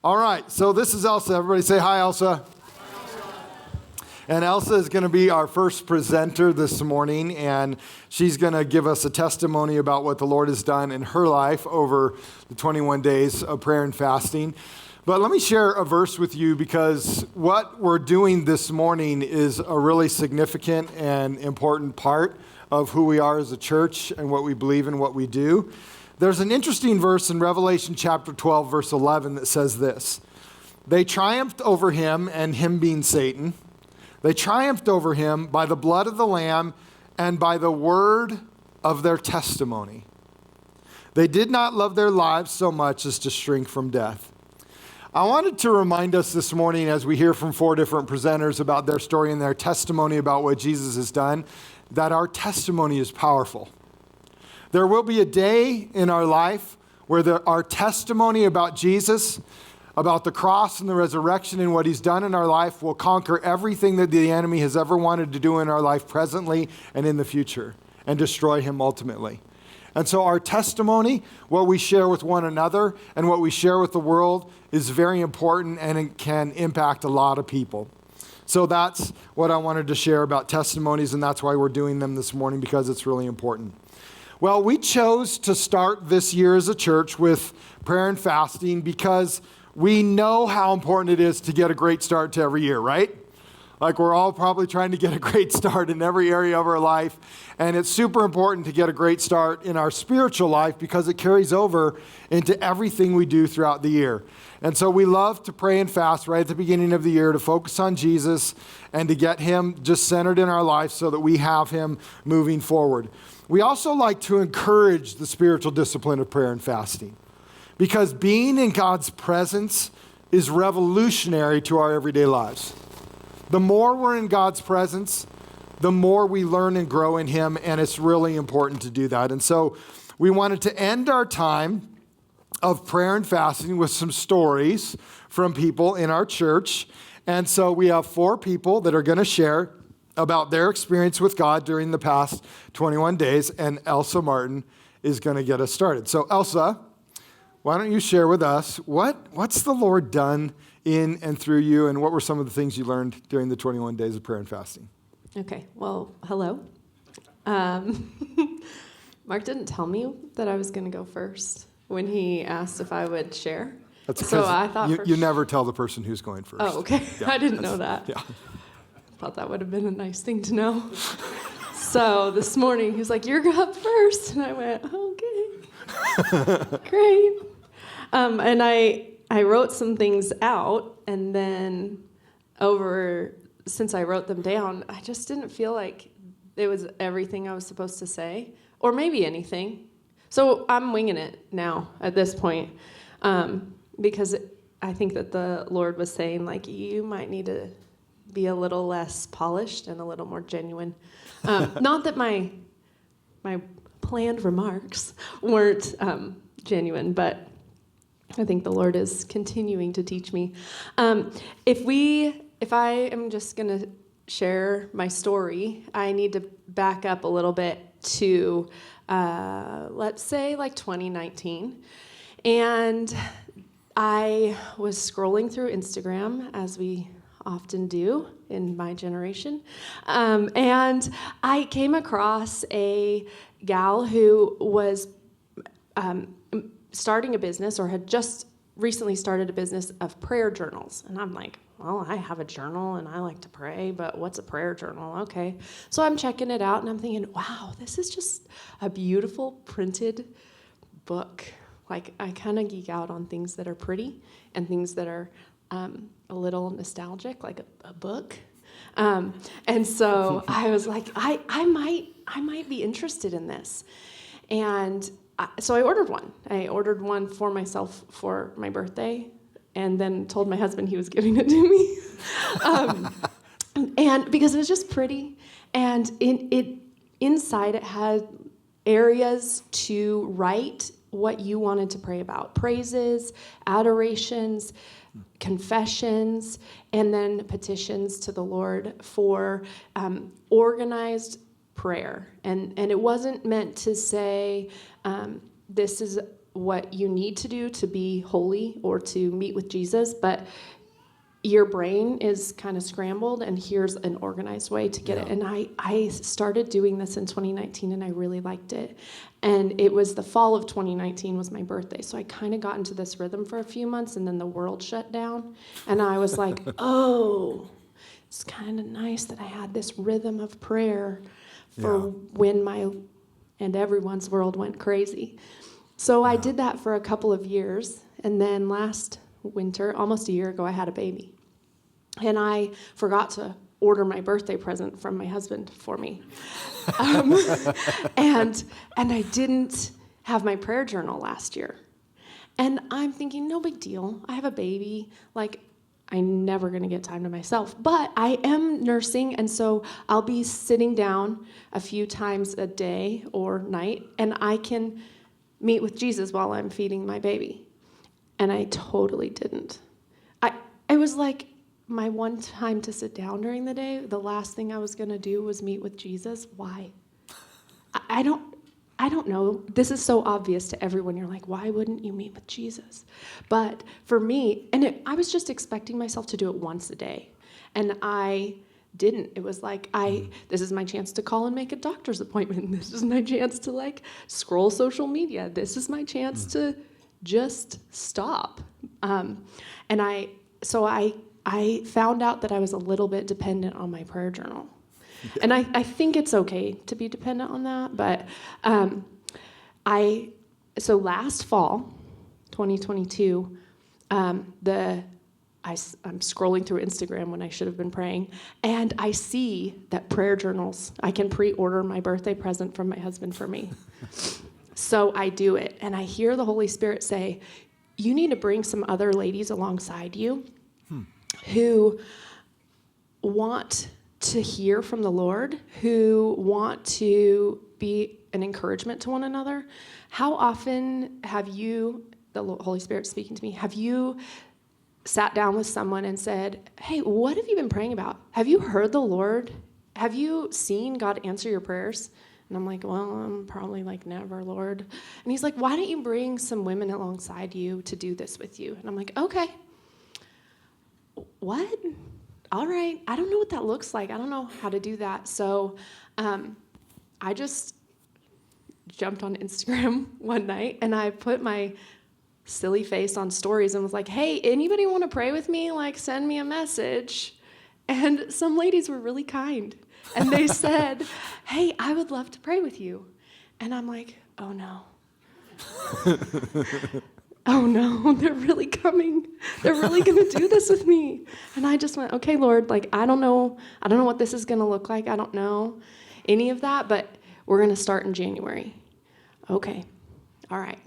All right, so this is Elsa. Everybody say hi, Elsa. And Elsa is going to be our first presenter this morning, and she's going to give us a testimony about what the Lord has done in her life over the 21 days of prayer and fasting. But let me share a verse with you, because what we're doing this morning is a really significant and important part of who we are as a church and what we believe and what we do. There's an interesting verse in Revelation chapter 12, verse 11 that says this: "They triumphed over him," and him being Satan. "They triumphed over him by the blood of the Lamb and by the word of their testimony. They did not love their lives so much as to shrink from death." I wanted to remind us this morning, as we hear from 4 different presenters about their story and their testimony about what Jesus has done, that our testimony is powerful. There will be a day in our life where our testimony about Jesus, about the cross and the resurrection and what he's done in our life, will conquer everything that the enemy has ever wanted to do in our life presently and in the future, and destroy him ultimately. And so our testimony, what we share with one another and what we share with the world, is very important, and it can impact a lot of people. So that's what I wanted to share about testimonies, and that's why we're doing them this morning, because it's really important. Well, we chose to start this year as a church with prayer and fasting because we know how important it is to get a great start to every year, right? Like, we're all probably trying to get a great start in every area of our life. And it's super important to get a great start in our spiritual life, because it carries over into everything we do throughout the year. And so we love to pray and fast right at the beginning of the year to focus on Jesus and to get him just centered in our life so that we have him moving forward. We also like to encourage the spiritual discipline of prayer and fasting, because being in God's presence is revolutionary to our everyday lives. The more we're in God's presence, the more we learn and grow in him, and it's really important to do that. And so we wanted to end our time of prayer and fasting with some stories from people in our church. And so we have 4 people that are going to share about their experience with God during the past 21 days, and Elsa Martin is going to get us started. So Elsa, why don't you share with us what's the Lord done in and through you, and what were some of the things you learned during the 21 days of prayer and fasting? Okay, well, hello. Mark didn't tell me that I was going to go first when he asked if I would share. That's so I thought you never tell the person who's going first. Oh, okay. Yeah, I didn't know that. Yeah. Thought that would have been a nice thing to know. So this morning he was like, "You're up first," and I went, "Okay, great." And I wrote some things out, and then since I wrote them down, I just didn't feel like it was everything I was supposed to say, or maybe anything. So I'm winging it now at this point, because I think that the Lord was saying, like, you might need to be a little less polished and a little more genuine. Not that my planned remarks weren't genuine, but I think the Lord is continuing to teach me. If I am just going to share my story, I need to back up a little bit to, let's say, like 2019. And I was scrolling through Instagram, as we often do in my generation. And I came across a gal who was starting a business, or had just recently started a business of prayer journals. And I'm like, well, I have a journal and I like to pray, but what's a prayer journal? Okay. So I'm checking it out and I'm thinking, wow, this is just a beautiful printed book. Like, I kind of geek out on things that are pretty and things that are a little nostalgic, like a book. And so I was like, I might be interested in this. And so I ordered one. I ordered one for myself for my birthday, and then told my husband he was giving it to me. And because it was just pretty, and inside it had areas to write what you wanted to pray about: praises, adorations, confessions, and then petitions to the Lord for organized prayer. And it wasn't meant to say, this is what you need to do to be holy or to meet with Jesus, but your brain is kind of scrambled, and here's an organized way to get it. And I started doing this in 2019, and I really liked it. And it was the fall of 2019 was my birthday, so I kind of got into this rhythm for a few months, and then the world shut down. And I was like, oh, it's kind of nice that I had this rhythm of prayer for when my and everyone's world went crazy. So I did that for a couple of years, and then last winter, almost a year ago, I had a baby. And I forgot to order my birthday present from my husband for me. And I didn't have my prayer journal last year. And I'm thinking, no big deal. I have a baby. Like, I'm never going to get time to myself. But I am nursing, and so I'll be sitting down a few times a day or night, and I can meet with Jesus while I'm feeding my baby. And I totally didn't. It was like my one time to sit down during the day, the last thing I was going to do was meet with Jesus. Why? I don't know. This is so obvious to everyone. You're like, why wouldn't you meet with Jesus? But for me, I was just expecting myself to do it once a day. And I didn't. It was like, this is my chance to call and make a doctor's appointment. This is my chance to like scroll social media. This is my chance to just stop. And I found out that I was a little bit dependent on my prayer journal. And I think it's okay to be dependent on that, but so last fall, 2022, I'm scrolling through Instagram when I should have been praying, and I see that prayer journals, I can pre-order my birthday present from my husband for me. So I do it, and I hear the Holy Spirit say, you need to bring some other ladies alongside you who want to hear from the Lord, who want to be an encouragement to one another. How often have you, the Holy Spirit speaking to me, have you sat down with someone and said, hey, what have you been praying about? Have you heard the Lord? Have you seen God answer your prayers? And I'm like, well, I'm probably like, never, Lord. And he's like, why don't you bring some women alongside you to do this with you? And I'm like, okay. What? All right. I don't know what that looks like. I don't know how to do that. So I just jumped on Instagram one night, and I put my silly face on stories and was like, hey, anybody want to pray with me? Like, send me a message. And some ladies were really kind. And they said, hey, I would love to pray with you. And I'm like, oh, no. Oh, no, they're really coming. They're really going to do this with me. And I just went, okay, Lord, like, I don't know what this is going to look like. I don't know any of that, but we're going to start in January. Okay. All right.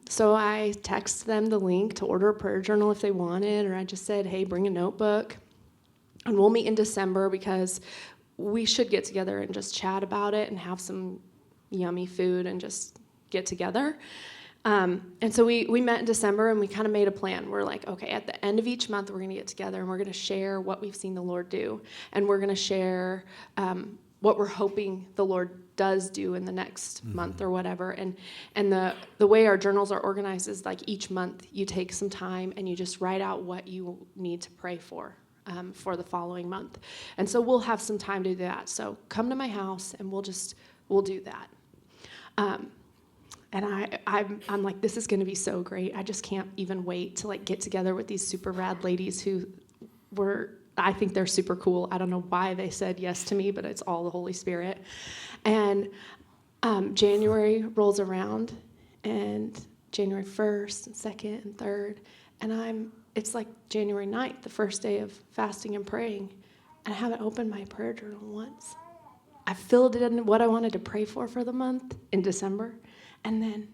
So I texted them the link to order a prayer journal if they wanted, or I just said, hey, bring a notebook. And we'll meet in December because we should get together and just chat about it and have some yummy food and just get together. And so we met in December, and we kind of made a plan. We're like, okay, at the end of each month, we're going to get together, and we're going to share what we've seen the Lord do. And we're going to share what we're hoping the Lord does do in the next month or whatever. And the way our journals are organized is like each month you take some time and you just write out what you need to pray for the following month. And so we'll have some time to do that. So come to my house, and we'll do that. And I'm like, this is going to be so great. I just can't even wait to like get together with these super rad ladies who I think they're super cool. I don't know why they said yes to me, but it's all the Holy Spirit. And January rolls around, and January 1st and 2nd and 3rd, and it's like January 9th, the first day of fasting and praying, and I haven't opened my prayer journal once. I filled it in what I wanted to pray for the month in December, and then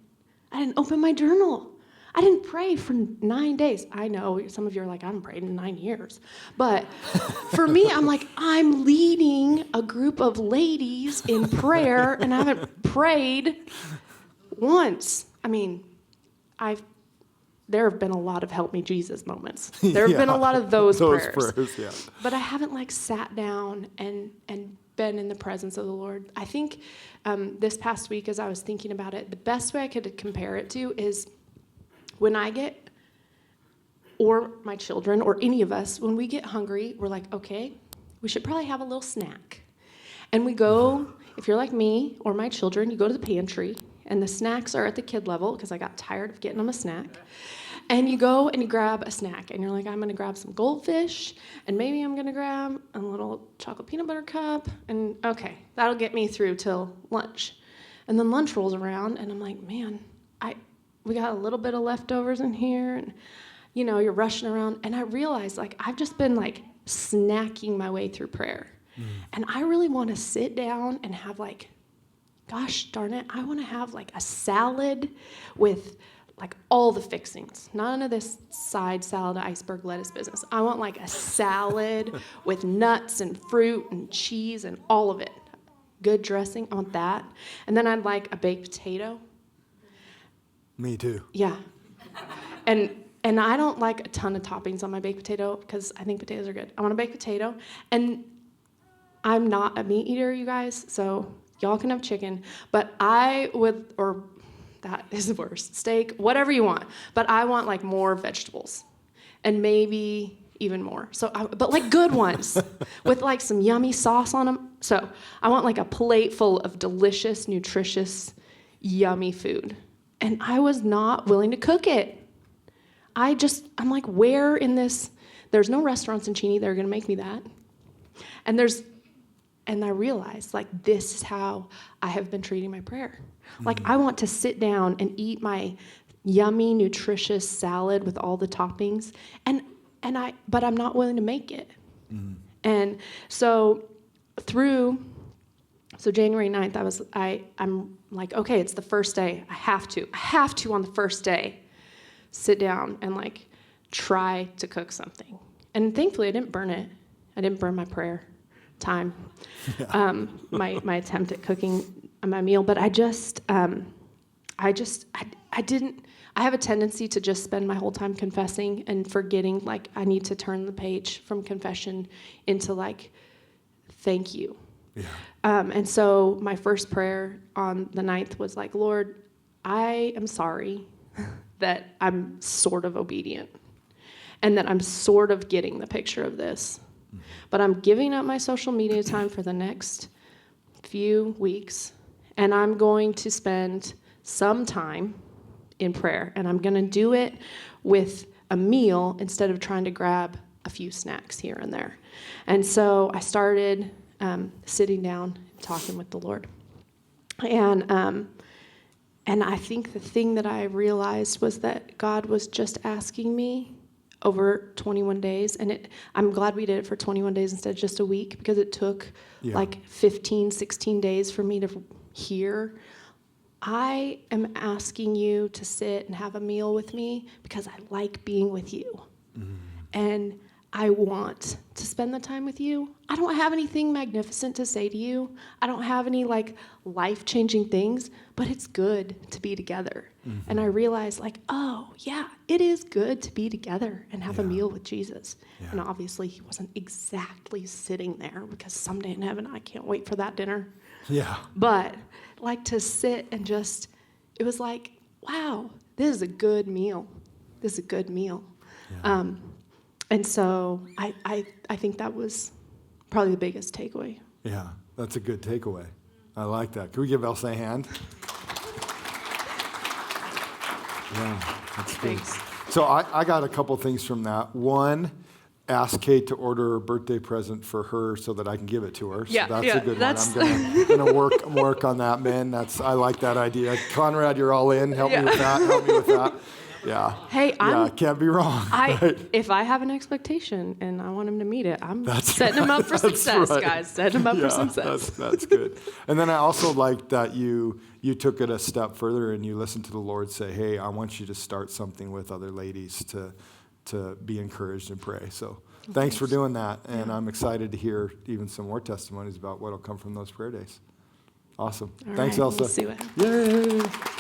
I didn't open my journal. I didn't pray for 9 days. I know some of you are like, I haven't prayed in 9 years. But for me, I'm like, I'm leading a group of ladies in prayer, and I haven't prayed once. I mean, there have been a lot of help me Jesus moments. There have been a lot of those prayers. Yeah. But I haven't like sat down and been in the presence of the Lord. I think this past week, as I was thinking about it, the best way I could compare it to is when I get, or my children, or any of us, when we get hungry, we're like, okay, we should probably have a little snack. And we go, if you're like me or my children, you go to the pantry, and the snacks are at the kid level because I got tired of getting them a snack. And you go and you grab a snack, and you're like, I'm going to grab some goldfish, and maybe I'm going to grab a little chocolate peanut butter cup, and okay, that'll get me through till lunch. And then lunch rolls around, and I'm like, man, we got a little bit of leftovers in here, and you're rushing around, and I realized I've just been snacking my way through prayer. And I really want to sit down and have gosh darn it, I want to have a salad with all the fixings. None of this side salad iceberg lettuce business. I want a salad with nuts and fruit and cheese and all of it. Good dressing, I want that. And then I'd like a baked potato. Me too. Yeah. And I don't like a ton of toppings on my baked potato because I think potatoes are good. I want a baked potato. And I'm not a meat eater, you guys, so y'all can have chicken. But I would, or that is the worst, steak, whatever you want. But I want more vegetables and maybe even more. So, but good ones with some yummy sauce on them. So I want a plate full of delicious, nutritious, yummy food. And I was not willing to cook it. I'm where in this? There's no restaurants in Cheney that are going to make me that. And I realized, this is how I have been treating my prayer. I want to sit down and eat my yummy, nutritious salad with all the toppings, but I'm not willing to make it. And so January 9th, I'm like, okay, it's the first day. I have to on the first day, sit down and try to cook something. And thankfully, I didn't burn it. I didn't burn my prayer time, my attempt at cooking my meal, but I have a tendency to just spend my whole time confessing and forgetting, I need to turn the page from confession into thank you. Yeah. And so my first prayer on the 9th was Lord, I am sorry that I'm sort of obedient and that I'm sort of getting the picture of this. But I'm giving up my social media time for the next few weeks, and I'm going to spend some time in prayer, and I'm going to do it with a meal instead of trying to grab a few snacks here and there. And so I started sitting down, talking with the Lord. And I think the thing that I realized was that God was just asking me over 21 days, and I'm glad we did it for 21 days instead of just a week, because it took 15, 16 days for me to hear, I am asking you to sit and have a meal with me because I like being with you. And I want to spend the time with you. I don't have anything magnificent to say to you. I don't have any life-changing things, but it's good to be together. And I realized oh yeah, it is good to be together and have a meal with Jesus. Yeah. And obviously he wasn't exactly sitting there, because someday in heaven, I can't wait for that dinner. Yeah. But to sit and just, it was wow, this is a good meal. This is a good meal. Yeah. And so I think that was probably the biggest takeaway. Yeah, that's a good takeaway. I like that. Can we give Elsa a hand? Yeah, that's good. Thanks. So I got a couple things from that. One, ask Kate to order a birthday present for her so that I can give it to her. So yeah, that's a good one. I'm gonna work on that, man. I like that idea. Conrad, you're all in. Help me with that. Yeah. Hey, can't be wrong. Right? If I have an expectation and I want him to meet it, I'm setting him up for success, guys. Setting him up for success. That's good. And then I also liked that you took it a step further and you listened to the Lord say, hey, I want you to start something with other ladies to be encouraged and pray. So thanks for doing that. And I'm excited to hear even some more testimonies about what will come from those prayer days. Awesome. Thanks, Elsa. We'll see what happens. Yay.